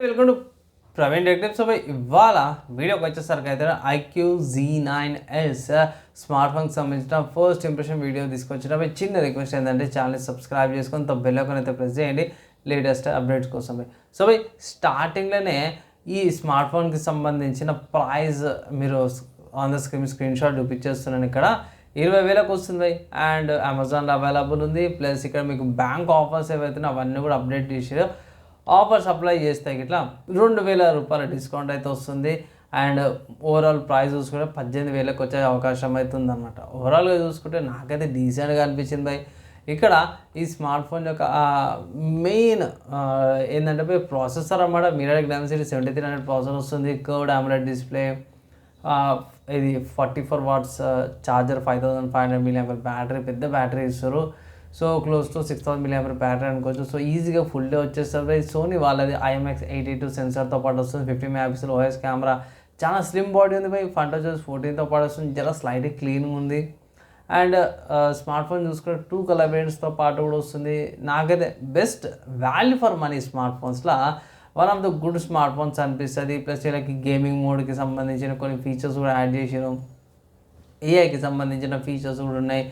Welcome to Praveen tech. So ఇవాళ వీడియోకి వచ్చేసరికి అయితే iQZ9S స్మార్ట్ ఫోన్కి సంబంధించిన ఫస్ట్ ఇంప్రెషన్ వీడియో తీసుకొచ్చిన చిన్న రిక్వెస్ట్ ఏంటంటే ఛానల్ని సబ్స్క్రైబ్ చేసుకొని బెల్ ఐకాన్ అయితే ప్రెస్ చేయండి లేటెస్ట్ అప్డేట్స్ కోసం. సో స్టార్టింగ్లోనే ఈ స్మార్ట్ ఫోన్కి సంబంధించిన ప్రైస్ మీరు ఆన్ ద స్క్రీన్ షాట్ చూపించేస్తున్నాను. ఇక్కడ 20,000కి వస్తుంది అండ్ అమెజాన్లో అవైలబుల్ ఉంది. ప్లస్ ఇక్కడ మీకు బ్యాంక్ ఆఫర్స్ ఏవైతే అవన్నీ కూడా అప్డేట్ చేసారు. ఆఫర్స్ అప్లై చేస్తే ఇట్లా 2,000 రూపాయల డిస్కౌంట్ అయితే వస్తుంది. అండ్ ఓవరాల్ ప్రైస్ చూసుకుంటే 18,000కి వచ్చే అవకాశం అవుతుంది అనమాట. ఓవరాల్గా చూసుకుంటే నాకైతే డీసెంట్గా అనిపించింది భయ్. ఇక్కడ ఈ స్మార్ట్ ఫోన్ యొక్క మెయిన్ ఏంటంటే ప్రాసెసర్ అన్నమాట. మిరాడిక్ డైమెన్సిటీ 7300 ప్రాసెసర్ వస్తుంది. కర్వ్డ్ AMOLED డిస్ప్లే, ఇది 44 వాట్స్ ఛార్జర్, 5500 mAh బ్యాటరీ, పెద్ద బ్యాటరీ ఇస్తారు. So close to 6000 mAh battery అనుకోవచ్చు. సో ఈజీగా ఫుల్ డే వచ్చేస్తుంది. సోనీ వాళ్ళది IMX82 సెన్సర్తో పాటు వస్తుంది. 50 MP OIS కెమెరా, చాలా స్లిమ్ బాడీ ఉంది బై. ఫ్రంట్ వచ్చేసి 14తో పాటు వస్తుంది. జర స్లైడ్గా క్లీన్గా ఉంది. అండ్ స్మార్ట్ ఫోన్ చూసుకుంటే 2 కలర్ వేరియంట్స్తో పాటు కూడా వస్తుంది. నాకైతే best value for money smart ఫోన్స్లో one of the good smart phones అనిపిస్తుంది. ప్లస్ వీళ్ళకి గేమింగ్ మోడ్కి సంబంధించిన కొన్ని ఫీచర్స్ కూడా యాడ్ చేసారు. ఏఐకి సంబంధించిన ఫీచర్స్ కూడా ఉన్నాయి.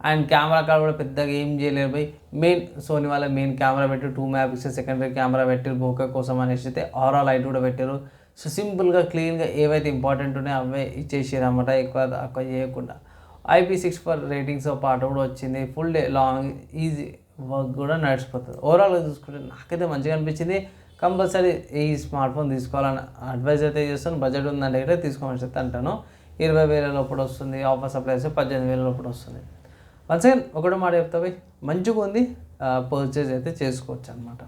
అండ్ కెమెరా కార్డ్ కూడా పెద్దగా ఏం చేయలేరు బై. మెయిన్ సోనీ వాళ్ళ మెయిన్ కెమెరా పెట్టి 2 MP సెకండరీ కెమెరా పెట్టారు బోకే కోసం అనేసి అయితే. ఆరా లైట్ కూడా పెట్టారు. సో సింపుల్గా క్లీన్గా ఏవైతే ఇంపార్టెంట్ ఉన్నాయో అవే ఇచ్చేసారు అన్నమాట. ఎక్కువ చేయకుండా IP64 రేటింగ్స్తో పాటు కూడా వచ్చింది. Full day long easy work కూడా నడిచిపోతుంది. ఓవరాల్గా చూసుకుంటే నాకైతే మంచిగా అనిపించింది. కంపల్సరీ ఈ స్మార్ట్ ఫోన్ తీసుకోవాలని అడ్వైజ్ అయితే చేస్తాను. బడ్జెట్ ఉందంటే అయితే తీసుకోమని చెప్తే అంటాను. 20,000 లోపల వస్తుంది. ఆఫర్ సప్లై చేస్తే 18,000 లోపల వస్తుంది. వన్స్ అగైన్ ఒకటో మాట చెప్తా, మంచిగా ఉంది, పర్చేజ్ అయితే చేసుకోవచ్చు అనమాట.